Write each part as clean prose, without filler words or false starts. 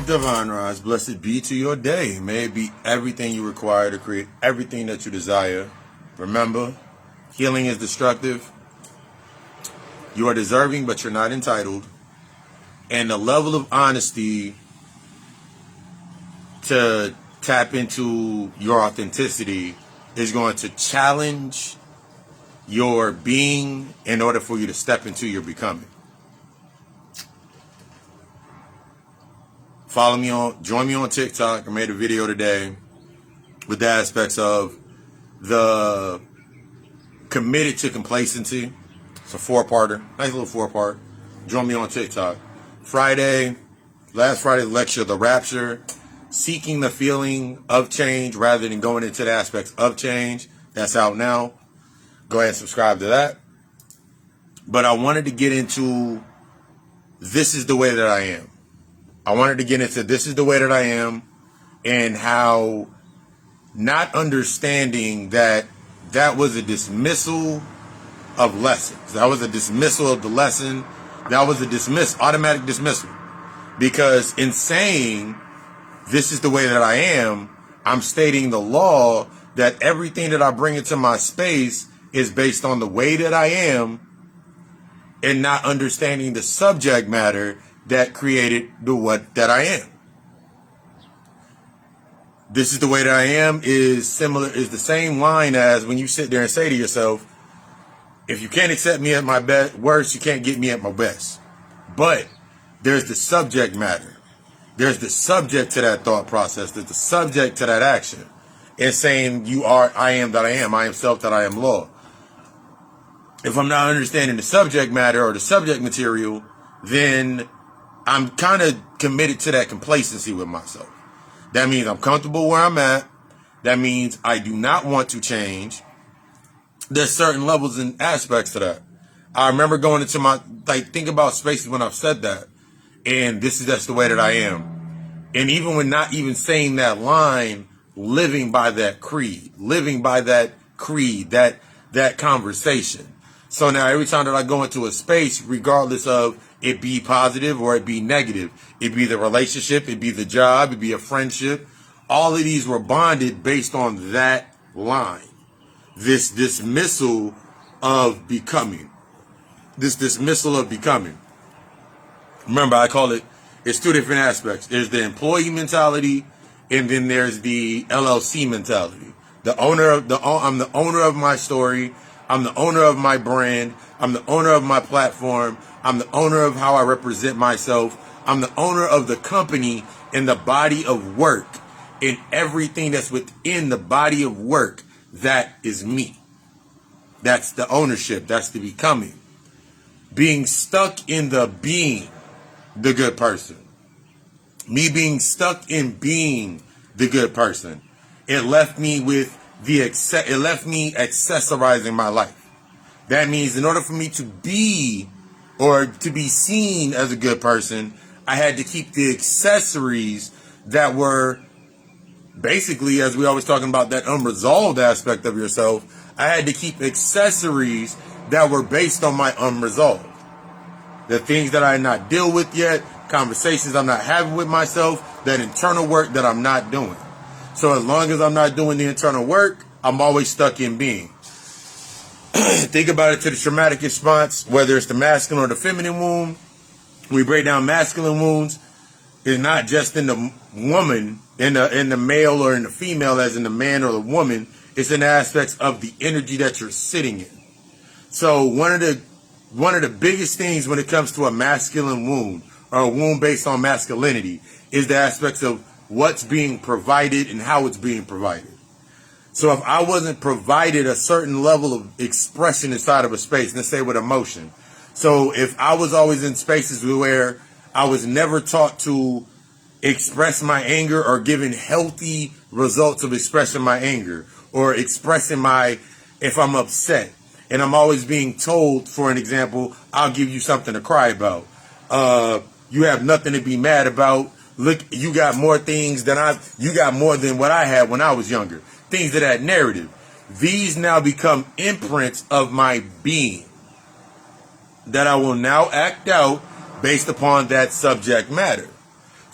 Divine Rise, blessed be to your day. May it be everything you require to create everything that you desire. Remember, healing is destructive. You are deserving, but you're not entitled. And the level of honesty to tap into your authenticity is going to challenge your being in order for you to step into your becoming. Follow me join me on TikTok. I made a video today with the aspects of the committed to complacency. It's a four-parter, nice little four-part. Join me on TikTok. Last Friday's lecture, The Rapture, seeking the feeling of change rather than going into the aspects of change. That's out now. Go ahead and subscribe to that. But I wanted to get into this is the way that I am. I wanted to get into this is the way that I am, and how not understanding that was a dismissal of lessons. That was a dismissal of the lesson. That was a automatic dismissal. Because in saying this is the way that I am, I'm stating the law that everything that I bring into my space is based on the way that I am, and not understanding the subject matter that created the what that I am. This is the way that I am is the same line as when you sit there and say to yourself, if you can't accept me at my worst, you can't get me at my best. But there's the subject matter. There's the subject to that thought process. There's the subject to that action. And saying I am that I am. I am self that I am law. If I'm not understanding the subject matter or the subject material, then I'm kind of committed to that complacency with myself. That means I'm comfortable where I'm at. That means I do not want to change. There's certain levels and aspects to that. I remember going into think about spaces when I've said that. And that's the way that I am. And even when not even saying that line, living by that creed, that conversation. So now every time that I go into a space, regardless of it be positive or it be negative, it be the relationship, it be the job, it be a friendship, all of these were bonded based on that line. This dismissal of becoming. Remember, I call it's two different aspects. There's the employee mentality, and then there's the LLC mentality. I'm the owner of my story. I'm the owner of my brand. I'm the owner of my platform. I'm the owner of how I represent myself. I'm the owner of the company and the body of work, and everything that's within the body of work. That is me. That's the ownership. That's the becoming. Being stuck in the being the good person. Me being stuck in being the good person. It left me accessorizing my life. That means in order for me to be or to be seen as a good person, I had to keep the accessories that were basically, as we always talking about that unresolved aspect of yourself, I had to keep accessories that were based on my unresolved. The things that I had not dealt with yet, conversations I'm not having with myself, that internal work that I'm not doing. So as long as I'm not doing the internal work, I'm always stuck in being. Think about it to the traumatic response, whether it's the masculine or the feminine wound. We break down masculine wounds. It's not just in the woman, in the male or in the female, as in the man or the woman. It's in the aspects of the energy that you're sitting in. So one of the biggest things when it comes to a masculine wound or a wound based on masculinity is the aspects of what's being provided and how it's being provided. So if I wasn't provided a certain level of expression inside of a space, let's say with emotion. So if I was always in spaces where I was never taught to express my anger or given healthy results of expressing my anger or expressing if I'm upset, and I'm always being told, for an example, I'll give you something to cry about. You have nothing to be mad about. Look, you got more than what I had when I was younger. Things of that narrative. These now become imprints of my being that I will now act out based upon that subject matter.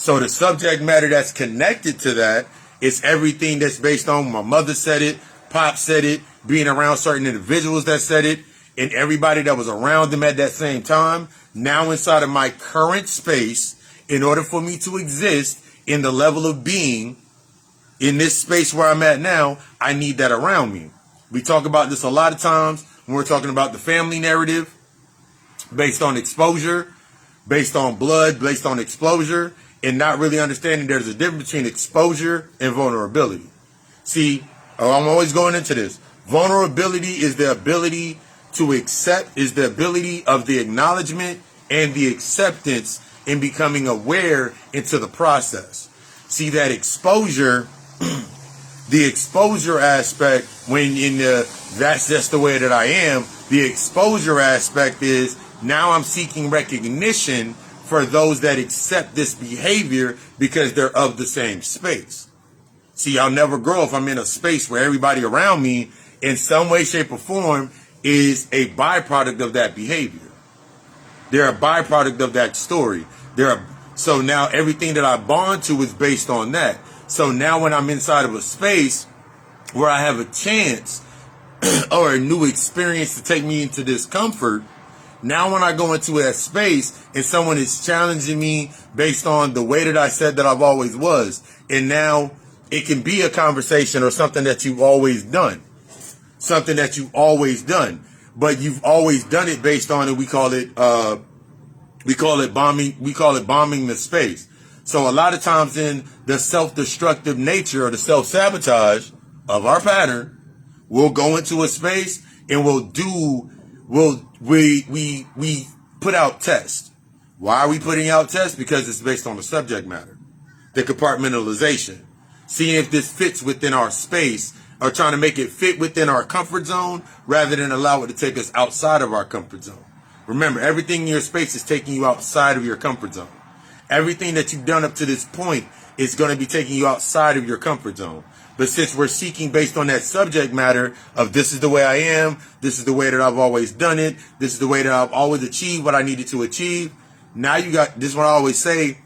So the subject matter that's connected to that is everything that's based on my mother said it, Pop said it, being around certain individuals that said it, and everybody that was around them at that same time. Now inside of my current space, in order for me to exist in the level of being in this space where I'm at now, I need that around me. We talk about this a lot of times when we're talking about the family narrative, based on exposure, based on blood, based on exposure, and not really understanding there's a difference between exposure and vulnerability. See, I'm always going into this. Vulnerability is the ability to accept, is the ability of the acknowledgement and the acceptance in becoming aware into the process. See, that exposure, the exposure aspect, when in the, that's just the way that I am, the exposure aspect is now I'm seeking recognition for those that accept this behavior because they're of the same space. See, I'll never grow if I'm in a space where everybody around me in some way, shape, or form is a byproduct of that behavior. They're a byproduct of that story. So now everything that I bond to is based on that. So now when I'm inside of a space where I have a chance or a new experience to take me into discomfort, now when I go into that space and someone is challenging me based on the way that I said that I've always was, and now it can be a conversation or something that you've always done. Something that you've always done. But you've always done it based on it. We call it bombing the space. So a lot of times in the self-destructive nature or the self-sabotage of our pattern, we'll go into a space and we put out tests. Why are we putting out tests? Because it's based on the subject matter, the compartmentalization, seeing if this fits within our space, or trying to make it fit within our comfort zone rather than allow it to take us outside of our comfort zone. Remember, everything in your space is taking you outside of your comfort zone. Everything that you've done up to this point is going to be taking you outside of your comfort zone. But since we're seeking based on that subject matter of this is the way I am, this is the way that I've always done it, this is the way that I've always achieved what I needed to achieve, now you got, this is what I always say,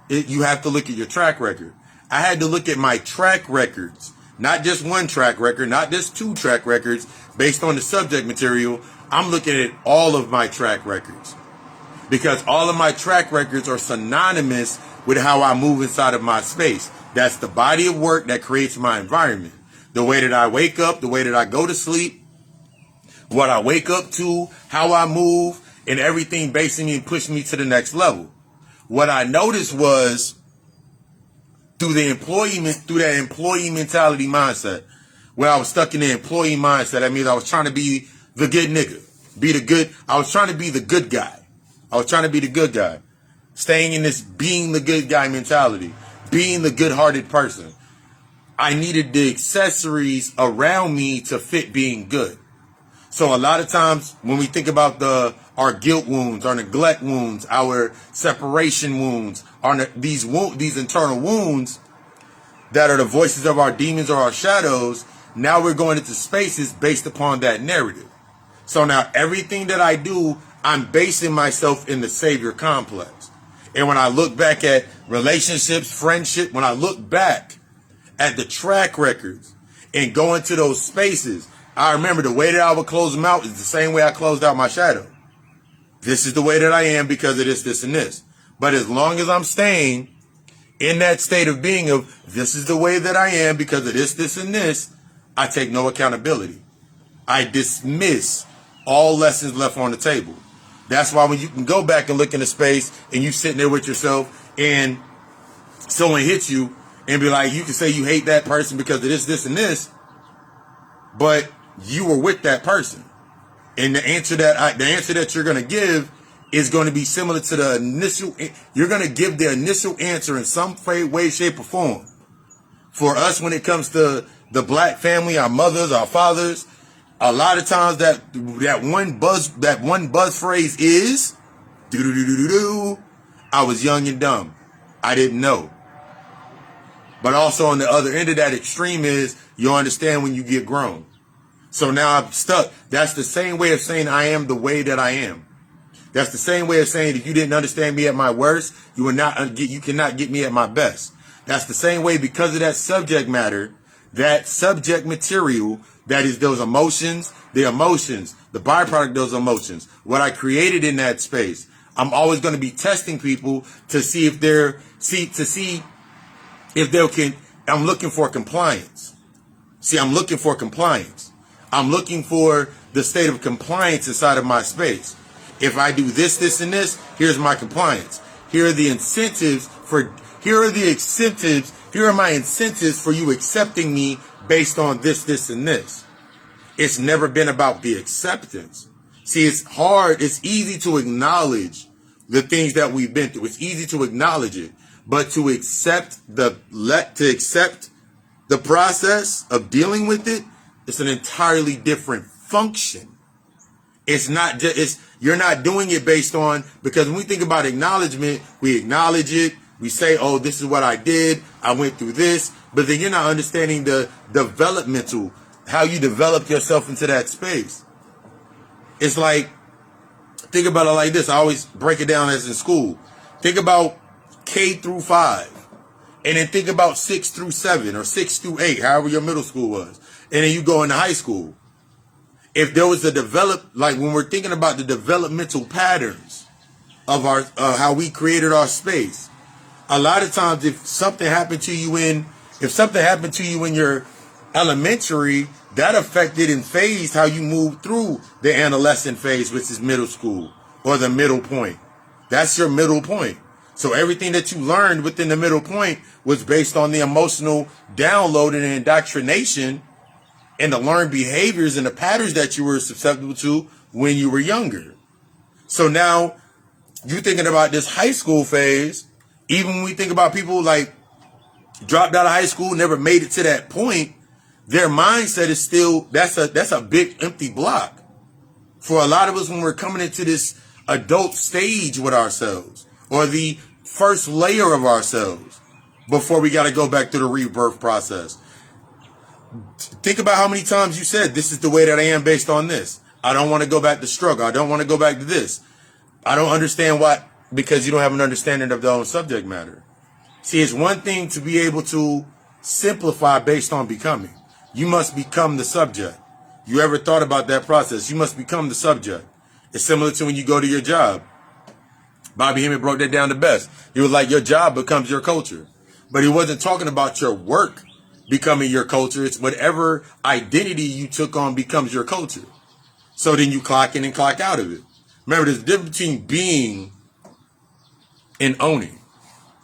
you have to look at your track record. I had to look at my track records, not just one track record, not just two track records based on the subject material. I'm looking at all of my track records because all of my track records are synonymous with how I move inside of my space. That's the body of work that creates my environment. The way that I wake up, the way that I go to sleep, what I wake up to, how I move, and everything basing me and pushing me to the next level. What I noticed was through that employee mentality mindset, where I was stuck in the employee mindset, that means I was trying to be the good nigga, I was trying to be the good guy. Staying in this being the good guy mentality, being the good-hearted person. I needed the accessories around me to fit being good. So a lot of times when we think about our guilt wounds, our neglect wounds, our separation wounds, these internal wounds that are the voices of our demons or our shadows, now we're going into spaces based upon that narrative. So now everything that I do, I'm basing myself in the savior complex. And when I look back at relationships, friendship, when I look back at the track records and go into those spaces, I remember the way that I would close them out is the same way I closed out my shadow. This is the way that I am because of this, and this. But as long as I'm staying in that state of being of this is the way that I am because of this, and this, I take no accountability. I dismiss all lessons left on the table. That's why when you can go back and look in the space and you sitting there with yourself and someone hits you and be like, you can say you hate that person because of this, and this, but you were with that person. And the answer that you're going to give is going to be similar to the initial. You're going to give the initial answer in some way, shape, or form. For us, when it comes to the black family, our mothers, our fathers, a lot of times that one buzz phrase is, I was young and dumb. I didn't know. But also on the other end of that extreme is you understand when you get grown. So now I'm stuck. That's the same way of saying I am the way that I am. That's the same way of saying if you didn't understand me at my worst, you cannot get me at my best. That's the same way because of that subject matter, that subject material, that is those emotions, the byproduct of those emotions, what I created in that space. I'm always going to be testing people to see if I'm looking for compliance. See, I'm looking for compliance. I'm looking for the state of compliance inside of my space. If I do this, this, and this, here's my compliance. Here are my incentives for you accepting me based on this, this, and this. It's never been about the acceptance. See, it's hard. It's easy to acknowledge the things that we've been through. It's easy to acknowledge it, but to accept the process of dealing with it, it's an entirely different function. It's not just, you're not doing it based on, because when we think about acknowledgement, we acknowledge it. We say, oh, this is what I did. I went through this, but then you're not understanding the developmental, how you develop yourself into that space. It's like, think about it like this. I always break it down as in school. Think about K through 5. And then think about 6 through 7 or 6 through 8, however your middle school was. And then you go into high school. If there was like when we're thinking about the developmental patterns of our, how we created our space, a lot of times if something happened to you in your elementary, that affected and phased how you move through the adolescent phase, which is middle school, or the middle point. That's your middle point. So everything that you learned within the middle point was based on the emotional download and indoctrination and the learned behaviors and the patterns that you were susceptible to when you were younger. So now you're thinking about this high school phase. Even when we think about people like dropped out of high school, never made it to that point, their mindset is still, that's a big empty block. For a lot of us when we're coming into this adult stage with ourselves, or the first layer of ourselves, before we got to go back to the rebirth process. Think about how many times you said, this is the way that I am based on this. I don't want to go back to struggle. I don't want to go back to this. I don't understand why, because you don't have an understanding of the own subject matter. See, it's one thing to be able to simplify based on becoming. You must become the subject. You ever thought about that process? You must become the subject. It's similar to when you go to your job. Bobby Hemmett broke that down the best. He was like, your job becomes your culture. But he wasn't talking about your work becoming your culture. It's whatever identity you took on becomes your culture. So then you clock in and clock out of it. Remember, there's a difference between being and owning.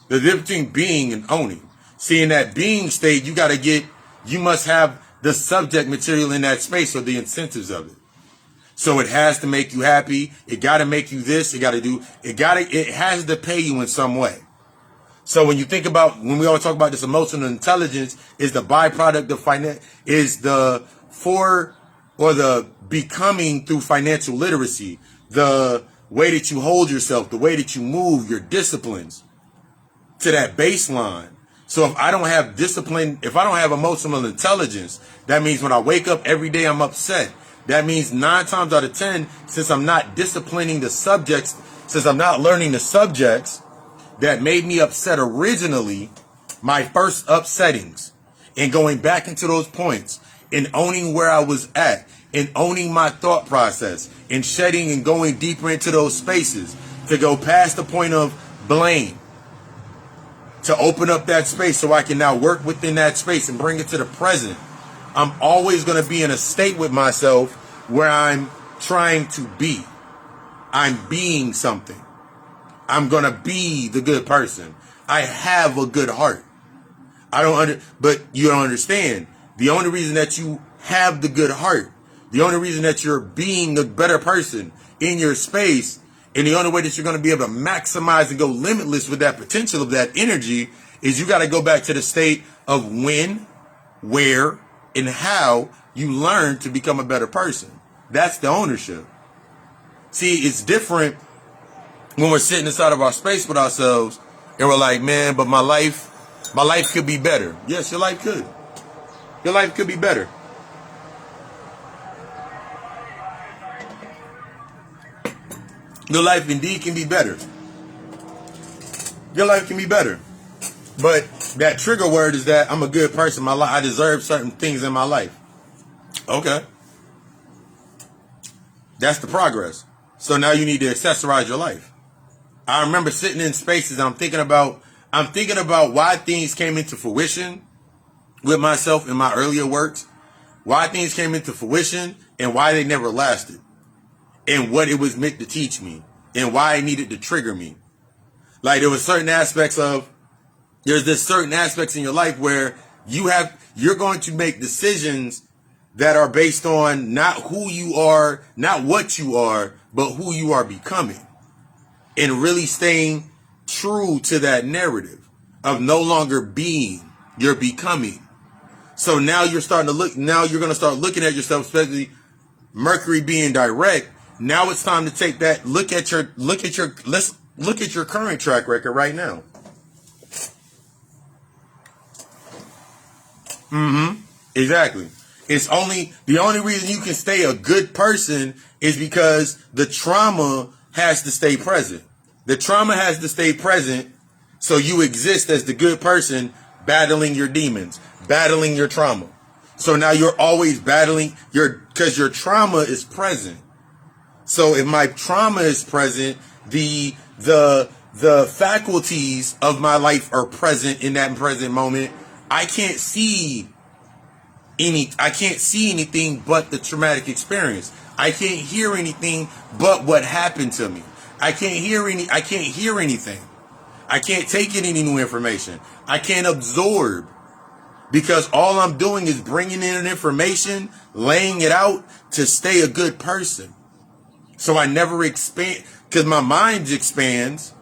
There's a difference between being and owning. See, in that being state, you must have the subject material in that space, or the incentives of it. So it has to make you happy. It got to make you this. It has to pay you in some way. So when you think about, when we always talk about this emotional intelligence is the byproduct of the becoming through financial literacy, the way that you hold yourself, the way that you move, your disciplines to that baseline. So if I don't have discipline, if I don't have emotional intelligence, that means when I wake up every day, I'm upset. That means 9 times out of 10, since I'm not disciplining the subjects, since I'm not learning the subjects that made me upset originally, my first upsettings, and going back into those points and owning where I was at and owning my thought process and shedding and going deeper into those spaces to go past the point of blame, to open up that space so I can now work within that space and bring it to the present. I'm always going to be in a state with myself where I'm trying to be. I'm being something. I'm going to be the good person. I have a good heart. But you don't understand. The only reason that you have the good heart, the only reason that you're being a better person in your space, and the only way that you're going to be able to maximize and go limitless with that potential of that energy is you got to go back to the state of when, where, and how you learn to become a better person. That's the ownership. See, it's different when we're sitting inside of our space with ourselves and we're like, man, but my life could be better. Yes, your life could. Your life could be better. Your life indeed can be better. Your life can be better. But that trigger word is that I'm a good person. I deserve certain things in my life. Okay. That's the progress. So now you need to accessorize your life. I remember sitting in spaces I'm thinking about why things came into fruition with myself in my earlier works, why things came into fruition and why they never lasted, and what it was meant to teach me and why it needed to trigger me. Like there's certain aspects in your life where you're going to make decisions that are based on not who you are, not what you are, but who you are becoming. And really staying true to that narrative of no longer being, you're becoming. So now you're going to start looking at yourself, especially Mercury being direct. Now it's time to take that, let's look at your current track record right now. Exactly. The only reason you can stay a good person is because the trauma has to stay present. The trauma has to stay present so you exist as the good person battling your demons, battling your trauma. So now you're always battling because your trauma is present. So if my trauma is present, the faculties of my life are present in that present moment. I can't see anything but the traumatic experience. I can't hear anything but what happened to me. I can't hear anything. I can't take in any new information. I can't absorb because all I'm doing is bringing in information, laying it out to stay a good person. So I never expand because my mind expands,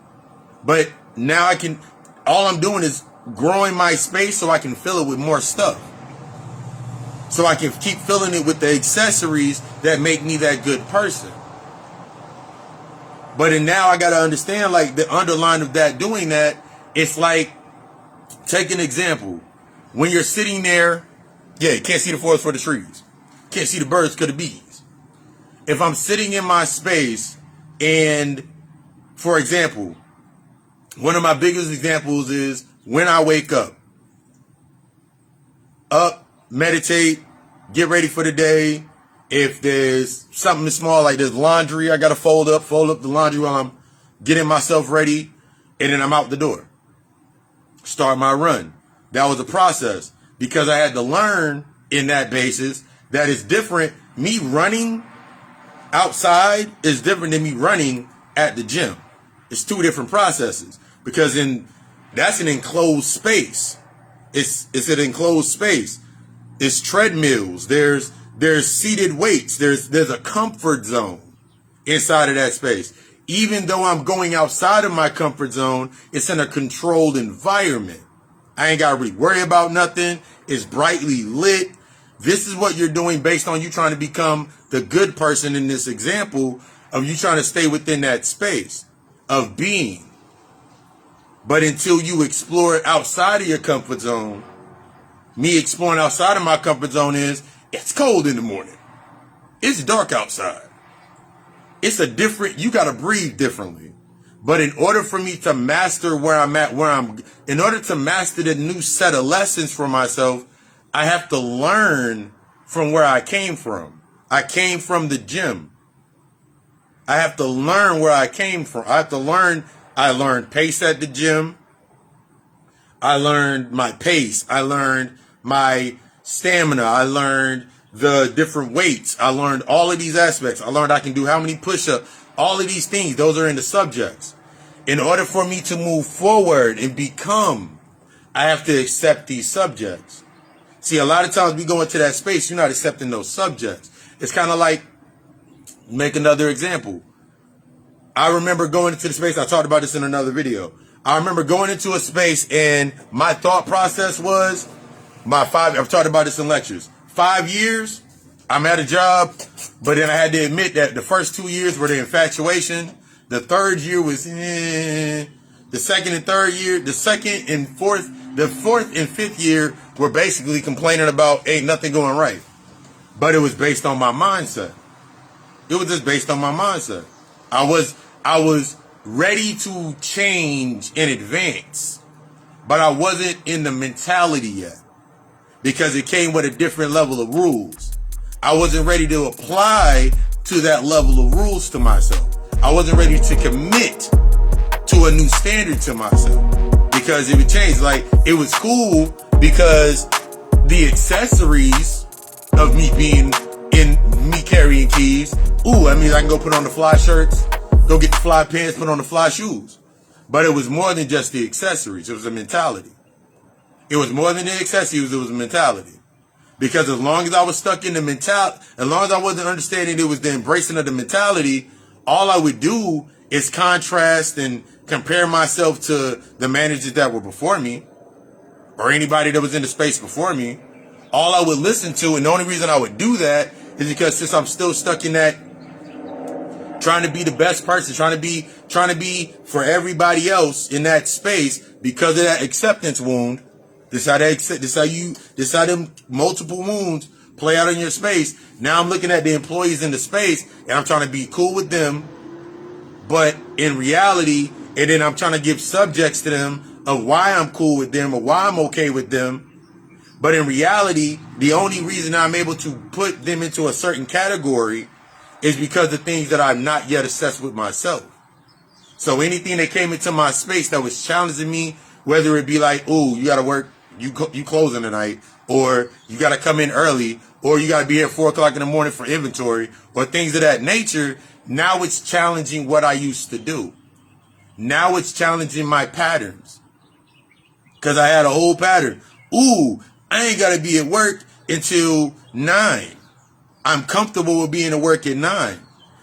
but now all I'm doing is growing my space so I can fill it with more stuff. So I can keep filling it with the accessories that make me that good person. But now I got to understand, like, the underline of that, doing that, it's like, take an example. When you're sitting there, you can't see the forest for the trees. Can't see the birds for the bees. If I'm sitting in my space and, for example, one of my biggest examples is when I wake up, meditate, get ready for the day. If there's something small like there's laundry, I got to fold up the laundry while I'm getting myself ready, and then I'm out the door. Start my run. That was a process because I had to learn in that basis that it's different. Me running outside is different than me running at the gym. It's two different processes because that's an enclosed space. It's an enclosed space. It's treadmills. There's seated weights. There's a comfort zone inside of that space. Even though I'm going outside of my comfort zone, it's in a controlled environment. I ain't got to really worry about nothing. It's brightly lit. This is what you're doing based on you trying to become the good person in this example of you trying to stay within that space of being. But until you explore it outside of your comfort zone, me exploring outside of my comfort zone it's cold in the morning. It's dark outside. You got to breathe differently. But in order for me to master in order to master the new set of lessons for myself, I have to learn from where I came from. I came from the gym. I have to learn where I came from. I learned pace at the gym. I learned my pace. I learned my stamina. I learned the different weights. I learned all of these aspects. I learned I can do how many push-ups. All of these things, those are in the subjects. In order for me to move forward and become, I have to accept these subjects. See, a lot of times we go into that space, you're not accepting those subjects. It's kind of like, make another example. I remember going into the space, I talked about this in another video. I remember going into a space and my thought process was, I've talked about this in lectures. 5 years, I'm at a job, but then I had to admit that the first 2 years were the infatuation. The third year was, the second and third year, the fourth and fifth year were basically complaining about ain't nothing going right. But it was based on my mindset. It was just based on my mindset. I was ready to change in advance, but I wasn't in the mentality yet because it came with a different level of rules. I wasn't ready to apply to that level of rules to myself. I wasn't ready to commit to a new standard to myself because it would change. Like, it was cool because the accessories of me being in me carrying keys. Ooh, that means I can go put on the fly shirts, go get the fly pants, put on the fly shoes. But it was more than just the accessories. It was a mentality. It was more than the accessories. It was a mentality. Because as long as I was stuck in the mentality, as long as I wasn't understanding it was the embracing of the mentality, all I would do is contrast and compare myself to the managers that were before me or anybody that was in the space before me. All I would listen to, and the only reason I would do that is because since I'm still stuck in that trying to be the best person, trying to be for everybody else in that space because of that acceptance wound. This how them multiple wounds play out in your space. Now I'm looking at the employees in the space and I'm trying to be cool with them, but in reality, and then I'm trying to give subjects to them of why I'm cool with them or why I'm okay with them. But in reality, the only reason I'm able to put them into a certain category is because of things that I've not yet assessed with myself. So anything that came into my space that was challenging me, whether it be like, ooh, you got to work, you closing tonight, or you got to come in early, or you got to be here at 4 o'clock in the morning for inventory, or things of that nature, now it's challenging what I used to do. Now it's challenging my patterns. Because I had a whole pattern. Ooh, I ain't got to be at work until 9. I'm comfortable with being at work at 9.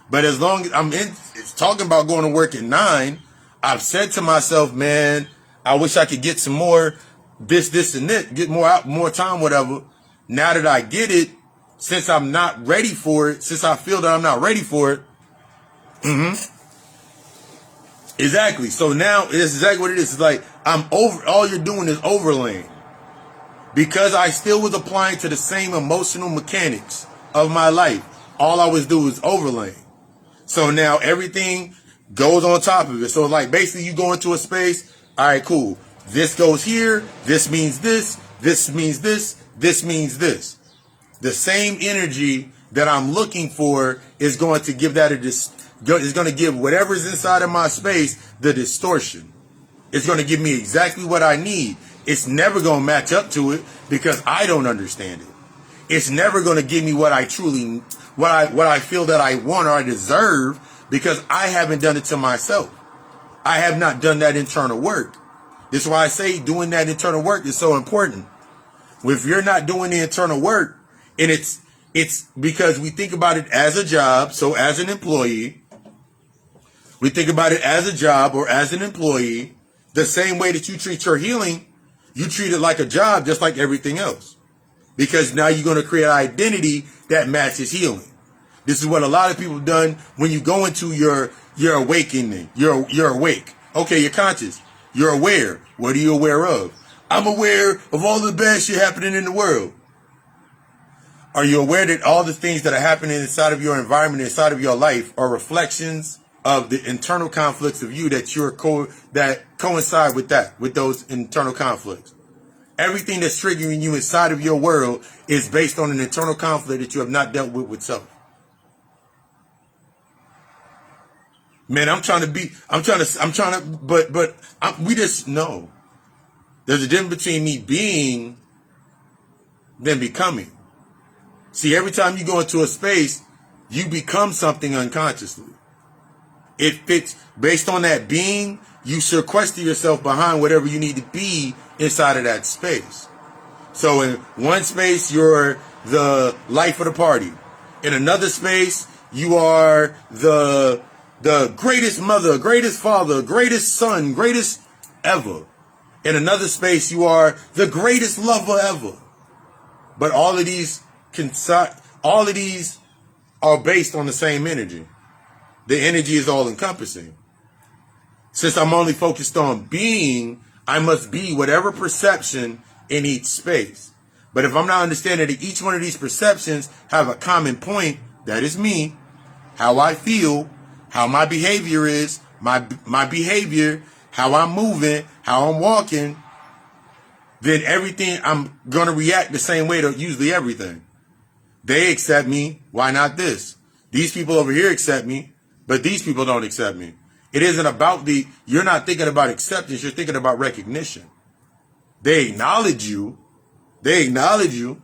But as long as it's talking about going to work at 9, I've said to myself, man, I wish I could get some more this, and that, get more time, whatever. Now that I get it, since I'm not ready for it, since I feel that I'm not ready for it, exactly. So now it's exactly what it is. It's like I'm over. All you're doing is overlaying. Because I still was applying to the same emotional mechanics of my life. All I was doing was overlaying. So now everything goes on top of it. So like basically you go into a space. All right, cool. This goes here. This means this. This means this. This means this. The same energy that I'm looking for is going to give that is going to give whatever's inside of my space the distortion. It's going to give me exactly what I need. It's never going to match up to it because I don't understand it. It's never going to give me what I truly, what I feel that I want or I deserve because I haven't done it to myself. I have not done that internal work. This is why I say doing that internal work is so important. If you're not doing the internal work, and it's because we think about it as a job. So as an employee, we think about it as a job or as an employee, the same way that you treat your healing, you treat it like a job, just like everything else. Because now you're going to create an identity that matches healing. This is what a lot of people have done when you go into your awakening. You're awake. Okay, you're conscious. You're aware. What are you aware of? I'm aware of all the bad shit happening in the world. Are you aware that all the things that are happening inside of your environment, inside of your life, are reflections of the internal conflicts of you that coincide with those internal conflicts? Everything that's triggering you inside of your world is based on an internal conflict that you have not dealt with self. Man, we just know there's a difference between me being than becoming. See, every time you go into a space, you become something unconsciously. It fits based on that being, you sequester yourself behind whatever you need to be inside of that space. So in one space, you're the life of the party. In another space, you are the greatest mother, greatest father, greatest son, greatest ever. In another space, you are the greatest lover ever. But all of these are based on the same energy. The energy is all encompassing. Since I'm only focused on being, I must be whatever perception in each space. But if I'm not understanding that each one of these perceptions have a common point, that is me, how I feel, how my behavior is, my behavior, how I'm moving, how I'm walking, then everything, I'm going to react the same way to usually everything. They accept me. Why not this? These people over here accept me, but these people don't accept me. It isn't about you're not thinking about acceptance. You're thinking about recognition. They acknowledge you. They acknowledge you.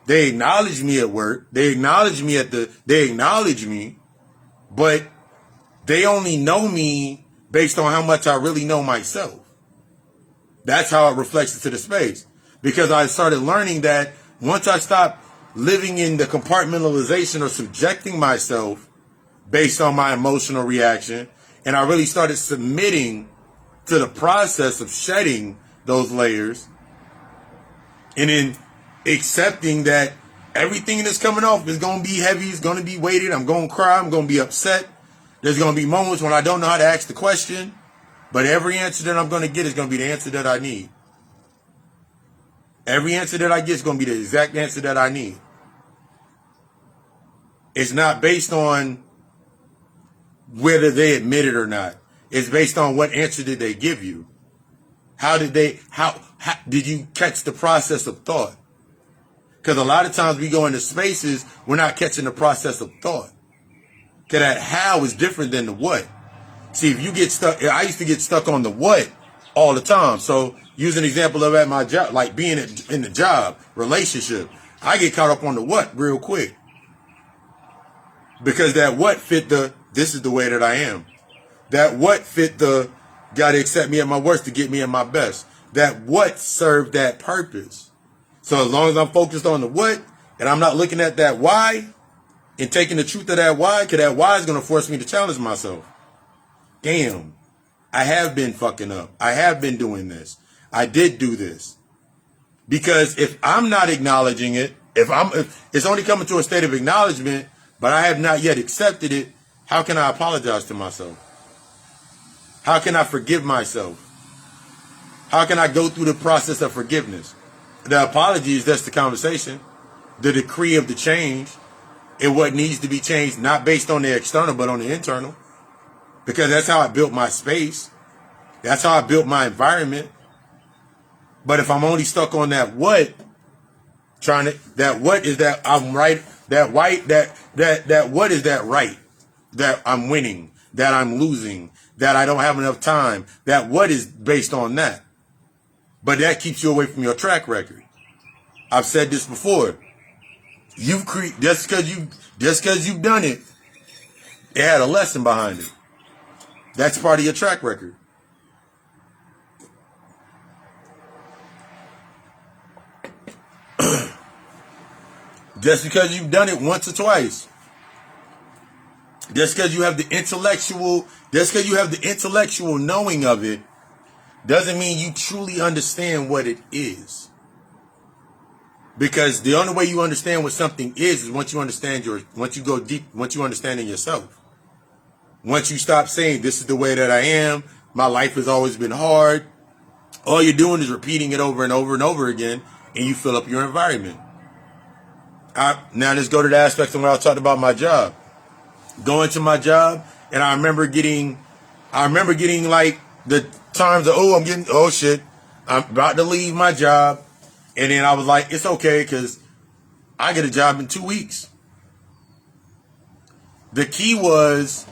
They acknowledge me at work. They acknowledge me they acknowledge me, but they only know me based on how much I really know myself. That's how it reflects into the space. Because I started learning that once I stopped living in the compartmentalization or subjecting myself based on my emotional reaction, and I really started submitting to the process of shedding those layers, and then accepting that everything that's coming off is going to be heavy, it's going to be weighted, I'm going to cry, I'm going to be upset. There's going to be moments when I don't know how to ask the question, but every answer that I'm going to get is going to be the answer that I need. Every answer that I get is going to be the exact answer that I need. It's not based on whether they admit it or not. It's based on what answer did they give you. How did you catch the process of thought? Because a lot of times we go into spaces, we're not catching the process of thought. Because that how is different than the what. See, if you get stuck, I used to get stuck on the what all the time. So use an example of at my job, like being in the job, relationship. I get caught up on the what real quick. Because that what fit this is the way that I am. That what fit gotta accept me at my worst to get me at my best. That what served that purpose. So as long as I'm focused on the what, and I'm not looking at that why, and taking the truth of that why, because that why is going to force me to challenge myself. Damn, I have been fucking up. I have been doing this. I did do this. Because if I'm not acknowledging it, if it's only coming to a state of acknowledgement, but I have not yet accepted it, how can I apologize to myself? How can I forgive myself? How can I go through the process of forgiveness? The apology is just the conversation, the decree of the change, and what needs to be changed, not based on the external, but on the internal. Because that's how I built my space. That's how I built my environment. But if I'm only stuck on that what, that what is that I'm right, that white, that what is that right, that I'm winning, that I'm losing, that I don't have enough time, that what is based on that. But that keeps you away from your track record. I've said this before. Just because you've done it, it had a lesson behind it. That's part of your track record. Just because you've done it once or twice. Just because you have the intellectual knowing of it, doesn't mean you truly understand what it is. Because the only way you understand what something is once you understand once you go deep, once you understand in yourself. Once you stop saying, this is the way that I am, my life has always been hard, all you're doing is repeating it over and over and over again, and you fill up your environment. Now let's go to the aspects of when I talked about my job. Going to my job, and I remember getting like the times of, oh shit, I'm about to leave my job. And then I was like, it's okay, because I get a job in 2 weeks. The key was,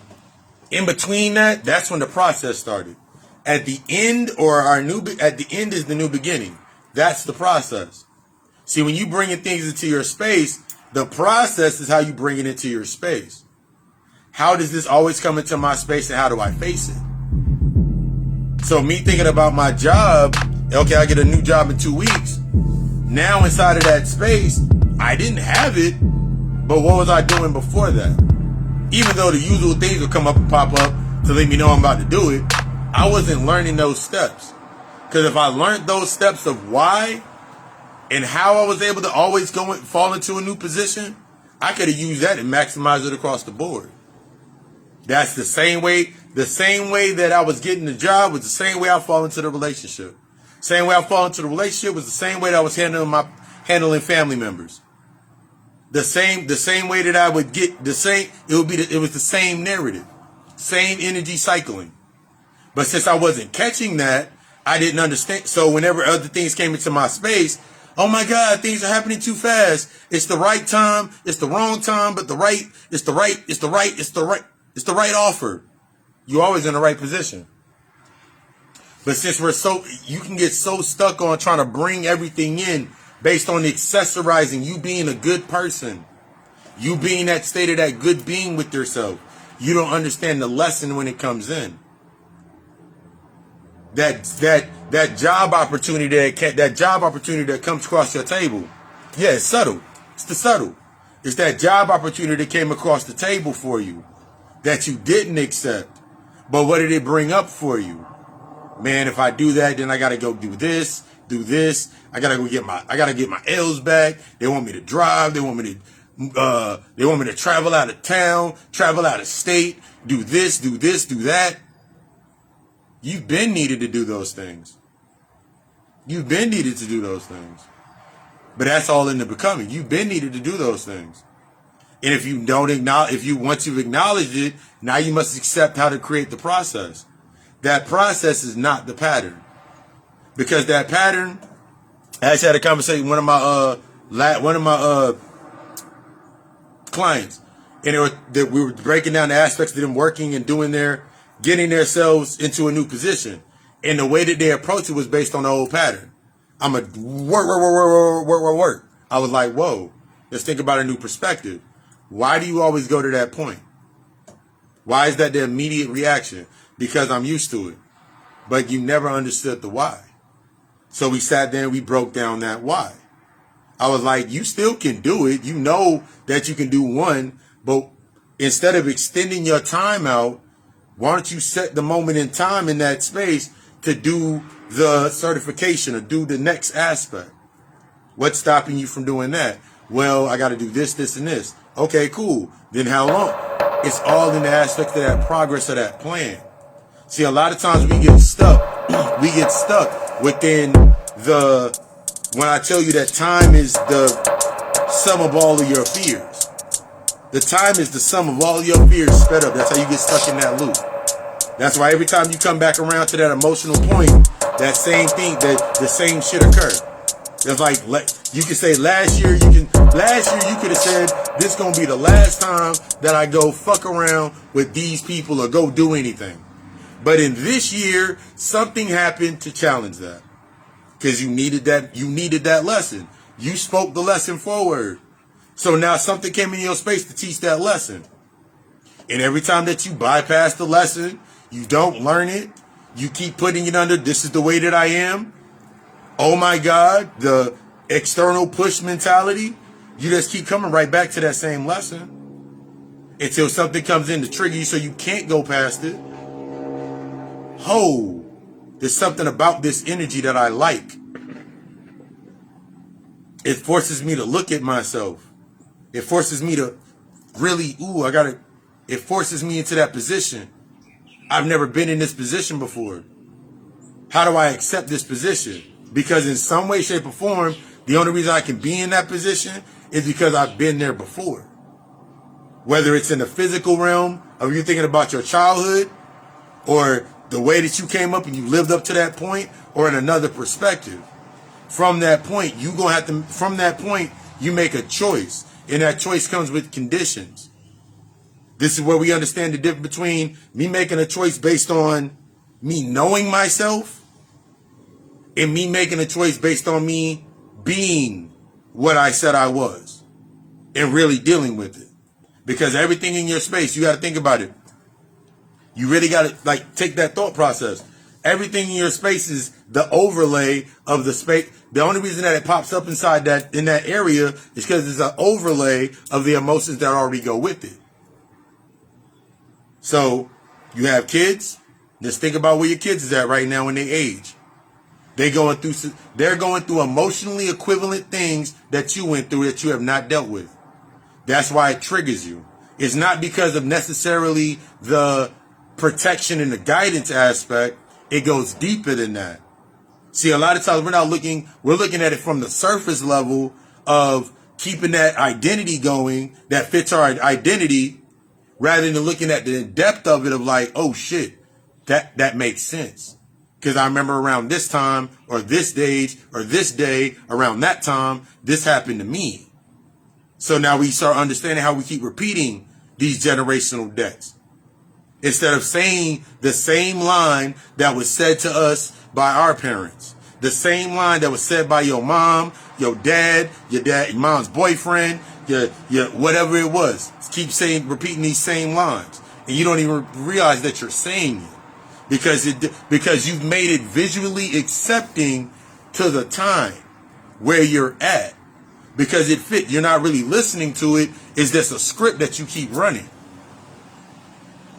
in between that's when the process started. At the end, at the end is the new beginning. That's the process. See, when you bringing things into your space, the process is how you bring it into your space. How does this always come into my space, and how do I face it? So me thinking about my job, okay, I get a new job in 2 weeks. Now inside of that space, I didn't have it, but what was I doing before that? Even though the usual things would come up and pop up to let me know I'm about to do it, I wasn't learning those steps. Because if I learned those steps of why and how I was able to always fall into a new position, I could have used that and maximized it across the board. That's the same way that I was getting the job was the same way I fall into the relationship. Same way I fall into the relationship was the same way that I was handling family members. The same way that I would get the same, it was the same narrative, same energy cycling. But since I wasn't catching that, I didn't understand. So whenever other things came into my space, oh my God, things are happening too fast. It's the right time. It's the wrong time, but it's the right offer. You're always in the right position. But since you can get so stuck on trying to bring everything in based on accessorizing, you being a good person, you being that state of that good being with yourself. You don't understand the lesson when it comes in. That job opportunity that comes across your table. Yeah, it's subtle. It's the subtle. It's that job opportunity that came across the table for you that you didn't accept. But what did it bring up for you? Man, if I do that, then I gotta go do this. I gotta get my L's back. They want me to drive. They want me to travel out of town, travel out of state, do this, do that. You've been needed to do those things. You've been needed to do those things. But that's all in the becoming. You've been needed to do those things. And if you don't acknowledge, once you've acknowledged it, now you must accept how to create the process. That process is not the pattern. Because that pattern, I actually had a conversation with one of my clients, and we were breaking down the aspects of them working and getting themselves into a new position. And the way that they approached it was based on the old pattern. I'm a work. I was like, whoa, let's think about a new perspective. Why do you always go to that point? Why is that the immediate reaction? Because I'm used to it. But you never understood the why. So we sat there and we broke down that why. I was like, you still can do it. You know that you can do one, but instead of extending your time out, why don't you set the moment in time in that space to do the certification or do the next aspect? What's stopping you from doing that? Well, I got to do this, this, and this. Okay, cool. Then how long? It's all in the aspect of that progress of that plan. See, a lot of times we get stuck. We get stuck within when I tell you that time is the sum of all of your fears. The time is the sum of all your fears sped up. That's how you get stuck in that loop. That's why every time you come back around to that emotional point, that same thing, the same shit occurred. It's like you can say last year you could have said this gonna be the last time that I go fuck around with these people or go do anything. But in this year, something happened to challenge that. Because you needed that lesson. You spoke the lesson forward. So now something came in your space to teach that lesson. And every time that you bypass the lesson, you don't learn it, you keep putting it under, this is the way that I am. Oh my God, the external push mentality, you just keep coming right back to that same lesson until something comes in to trigger you so you can't go past it. Oh, there's something about this energy that I like. It forces me to look at myself. It forces me to really, it forces me into that position. I've never been in this position before. How do I accept this position? Because in some way, shape, or form, the only reason I can be in that position is because I've been there before. Whether it's in the physical realm of you thinking about your childhood, or the way that you came up and you lived up to that point, or in another perspective. From that point, you make a choice. And that choice comes with conditions. This is where we understand the difference between me making a choice based on me knowing myself and me making a choice based on me being what I said I was and really dealing with it. Because everything in your space, you got to think about it. You really got to take that thought process. Everything in your space is the overlay of the space. The only reason that it pops up in that area is because it's an overlay of the emotions that already go with it. So you have kids. Just think about where your kids is at right now in their age. They're going through emotionally equivalent things that you went through that you have not dealt with. That's why it triggers you. It's not because of necessarily the protection and the guidance aspect. It goes deeper than that. See, a lot of times we're looking at it from the surface level of keeping that identity going that fits our identity, rather than looking at the depth of it of like, oh shit, that makes sense. Because I remember around this time or this age or this day around that time, this happened to me. So now we start understanding how we keep repeating these generational debts. Instead of saying the same line that was said to us by our parents, the same line that was said by your mom, your dad, your mom's boyfriend, your whatever it was. Keep repeating these same lines, and you don't even realize that you're saying it because you've made it visually accepting to the time where you're at, because it fit. You're not really listening to it. It's just a script that you keep running.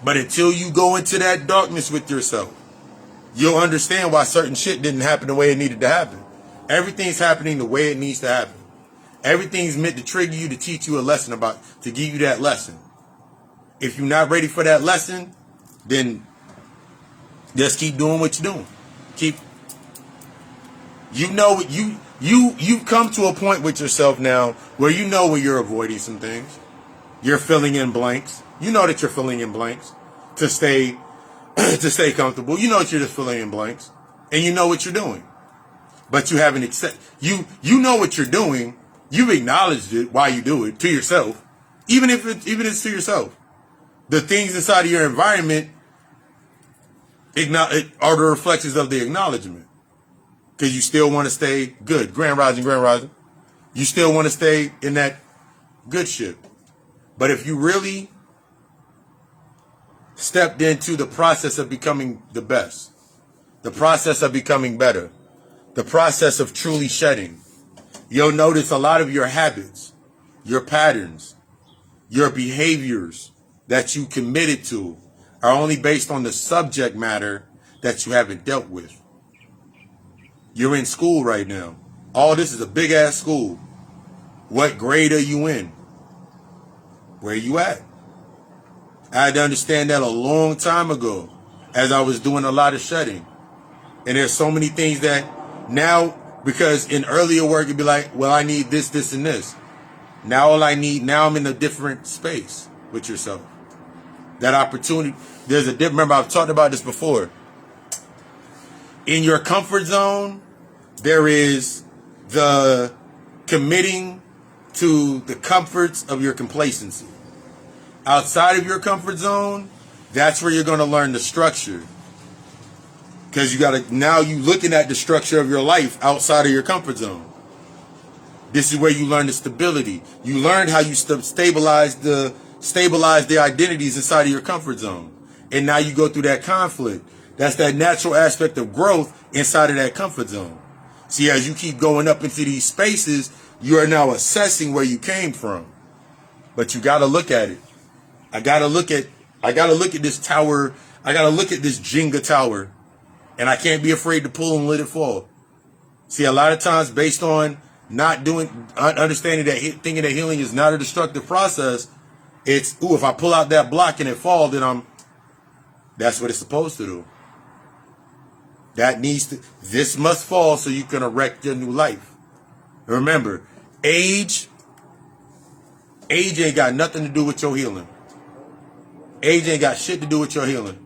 But until you go into that darkness with yourself, you'll understand why certain shit didn't happen the way it needed to happen. Everything's happening the way it needs to happen. Everything's meant to trigger you, to teach you a lesson, to give you that lesson. If you're not ready for that lesson, then just keep doing what you're doing. You've come to a point with yourself now where you know where you're avoiding some things. You're filling in blanks. You know that you're filling in blanks to stay comfortable. You know that you're just filling in blanks, and you know what you're doing, but you haven't you know what you're doing. You've acknowledged it while you do it to yourself, even if it's to yourself. The things inside of your environment are the reflections of the acknowledgement, because you still want to stay good. Grand rising. You still want to stay in that good shit. But if you really stepped into the process of becoming the best, the process of becoming better, the process of truly shedding, you'll notice a lot of your habits, your patterns, your behaviors that you committed to are only based on the subject matter that you haven't dealt with. You're in school right now. All this is a big ass school. What grade are you in? Where are you at? I had to understand that a long time ago as I was doing a lot of shedding. And there's so many things that now, because in earlier work it'd be like, well, I need this, this, and this. Now I'm in a different space with yourself. That opportunity, remember I've talked about this before. In your comfort zone, there is the committing to the comforts of your complacency. Outside of your comfort zone, that's where you're going to learn the structure. Because now you looking at the structure of your life outside of your comfort zone. This is where you learn the stability. You learn how you stabilize the identities inside of your comfort zone. And now you go through that conflict. That's that natural aspect of growth inside of that comfort zone. See, as you keep going up into these spaces, you are now assessing where you came from. But you got to look at it. I got to look at this tower. I got to look at this Jenga tower. And I can't be afraid to pull and let it fall. See, a lot of times based on understanding that, thinking that healing is not a destructive process, it's, if I pull out that block and it falls, then that's what it's supposed to do. This must fall so you can erect your new life. Remember, age ain't got nothing to do with your healing. Age ain't got shit to do with your healing.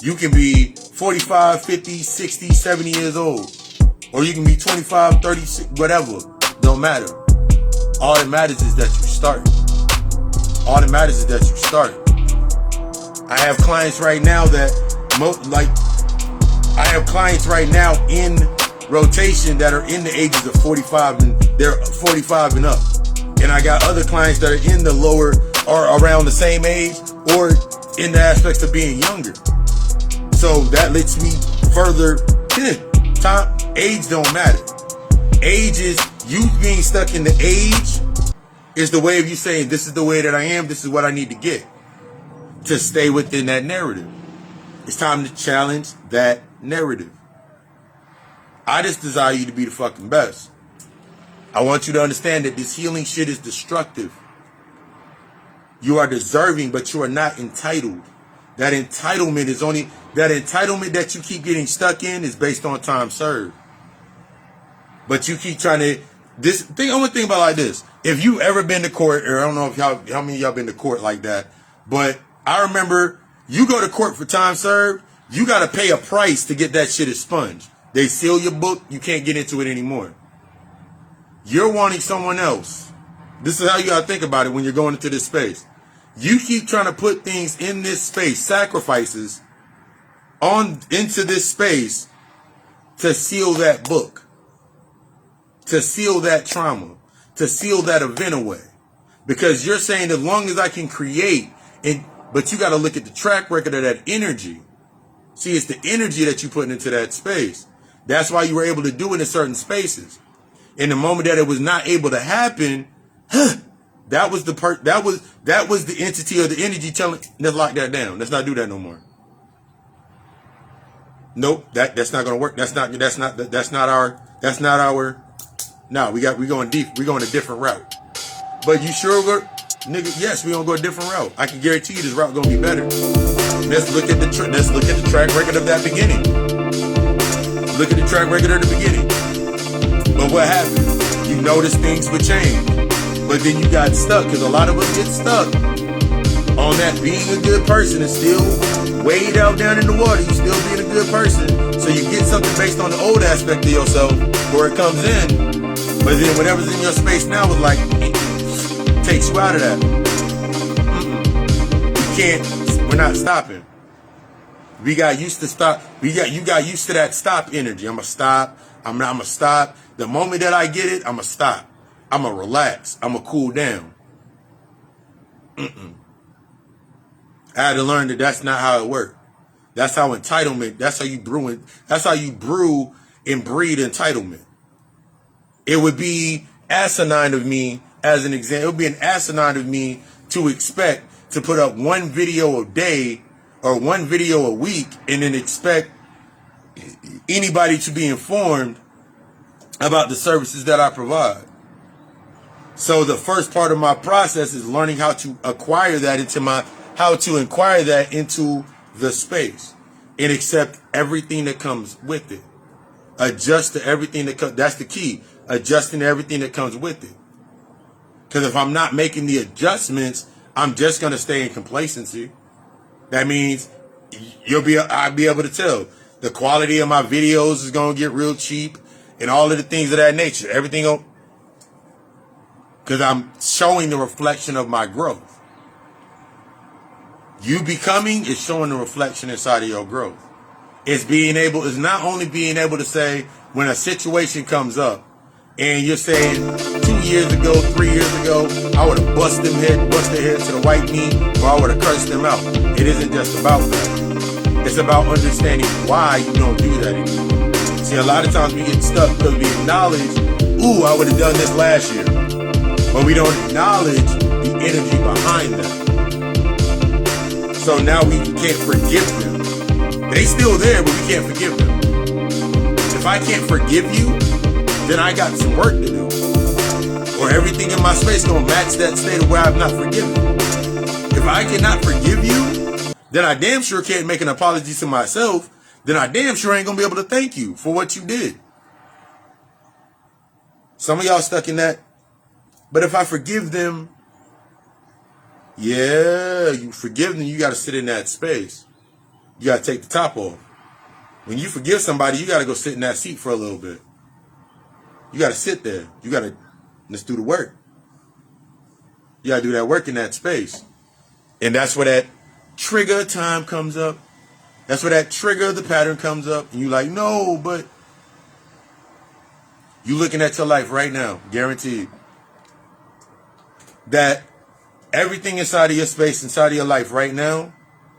You can be 45, 50, 60, 70 years old. Or you can be 25, 36, whatever. Don't matter. All that matters is that you start. I have clients right now in rotation that are in the ages of 45 and they're 45 and up. And I got other clients that are in the lower or around the same age or in the aspects of being younger. So that lets me further age don't matter. Age is you being stuck in the age is the way of you saying, this is the way that I am, this is what I need to get to stay within that narrative. It's time to challenge that narrative. I just desire you to be the fucking best. I want you to understand that this healing shit is destructive. You are deserving, but you are not entitled. That entitlement that you keep getting stuck in is based on time served. But you keep trying to this thing, I want to think about it like this. If you ever been to court, or I don't know if how many of y'all been to court like that, but I remember you go to court for time served, you got to pay a price to get that shit expunged. They seal your book, you can't get into it anymore. You're wanting someone else. This is how you got to think about it when you're going into this space. You keep trying to put things in this space, sacrifices into this space to seal that book, to seal that trauma, to seal that event away. Because you're saying as long as I can create, but you got to look at the track record of that energy. See, it's the energy that you put into that space. That's why you were able to do it in certain spaces. In the moment that it was not able to happen, that was the entity or the energy telling, let's lock that down. Let's not do that no more. Nope, that's not gonna work. That's not our. No, we going deep. We going a different route. But you sure go, nigga? Yes, we gonna go a different route. I can guarantee you this route gonna be better. Let's look at the track record of that beginning. Look at the track record of the beginning. But what happened? You noticed things would change, but then you got stuck because a lot of us get stuck on that being a good person and still way down in the water. You still being a good person, so you get something based on the old aspect of yourself where it comes in, but then whatever's in your space now is like takes you out of that. We can't. We're not stopping. We got used to stop. You got used to that stop energy. I'm gonna stop. I'm gonna stop. The moment that I get it, I'm gonna stop. I'm gonna relax. I'm gonna cool down. I had to learn that that's not how it works. That's how entitlement. That's how you brew it. That's how you brew and breed entitlement. It would be asinine of me, as an example. It would be an asinine of me to expect to put up one video a day or one video a week and then expect anybody to be informed about the services that I provide. So the first part of my process is learning how to acquire that inquire that into the space and accept everything that comes with it. Adjust to everything that comes. That's the key. Adjusting to everything that comes with it. Because if I'm not making the adjustments, I'm just going to stay in complacency. That means I'll be able to tell the quality of my videos is going to get real cheap and all of the things of that nature. Everything, because I'm showing the reflection of my growth. You becoming is showing the reflection inside of your growth. It's not only being able to say when a situation comes up and you're saying 2 years ago, 3 years ago, I would have bust their head to the white meat, or I would have cursed them out. It isn't just about that. It's about understanding why you don't do that anymore. See, a lot of times we get stuck because we acknowledge, I would have done this last year. But we don't acknowledge the energy behind that. So now we can't forgive them. They still there, but we can't forgive them. If I can't forgive you, then I got some work to do. Or everything in my space gonna match that state of where I've not forgiven. If I cannot forgive you, then I damn sure can't make an apology to myself. Then I damn sure ain't gonna be able to thank you for what you did. Some of y'all stuck in that. But if I forgive them, you forgive them, you got to sit in that space. You got to take the top off. When you forgive somebody, you got to go sit in that seat for a little bit. You got to sit there. You got to, let's do the work. You got to do that work in that space. And that's where that trigger time comes up. That's where that trigger, the pattern comes up. And you're like, no, but you looking at your life right now, guaranteed. That everything inside of your space, inside of your life right now,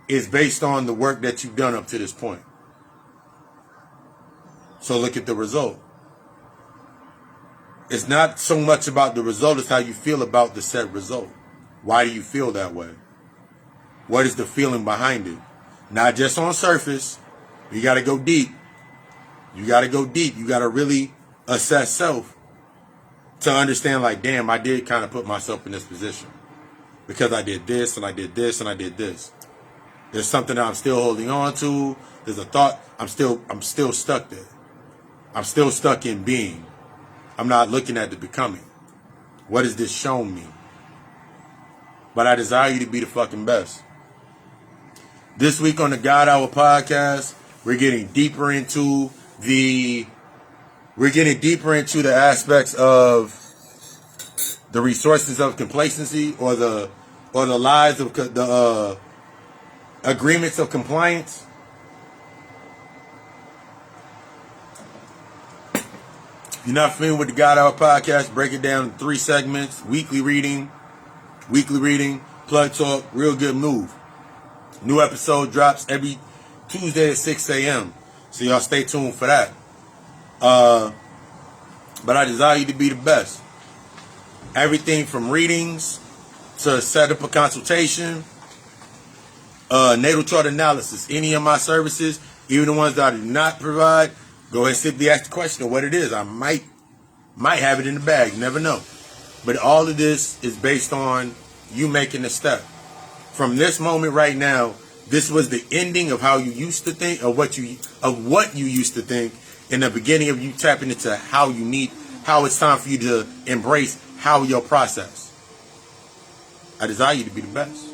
is based on the work that you've done up to this point. So look at the result. It's not so much about the result, it's how you feel about the set result. Why do you feel that way? What is the feeling behind it? Not just on surface. You got to go deep. You got to go deep. You got to really assess self. To understand, like, damn, I did kind of put myself in this position because I did this and I did this and I did this. There's something that I'm still holding on to. There's a thought. I'm still stuck there. I'm still stuck in being. I'm not looking at the becoming. What has this shown me? But I desire you to be the fucking best. This week on the God Hour podcast, we're getting deeper into the aspects of the resources of complacency, or the lies of the agreements of compliance. If you're not familiar with the God Hour podcast, break it down in 3 segments: weekly reading, plug talk, real good move. New episode drops every Tuesday at 6 a.m. So y'all stay tuned for that. But I desire you to be the best. Everything from readings to set up a consultation, Natal Chart analysis, any of my services, even the ones that I do not provide, go ahead and simply ask the question of what it is. I might have it in the bag, you never know. But all of this is based on you making a step. From this moment right now, this was the ending of how you used to think, of what you used to think, in the beginning of you tapping into how it's time for you to embrace how your process. I desire you to be the best.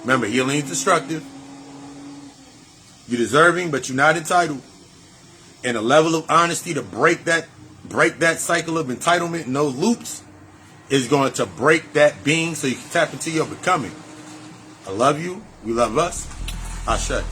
Remember, healing is destructive. You're deserving, but you're not entitled. And a level of honesty to break that cycle of entitlement and those loops is going to break that being so you can tap into your becoming. I love you. We love us. Ashe.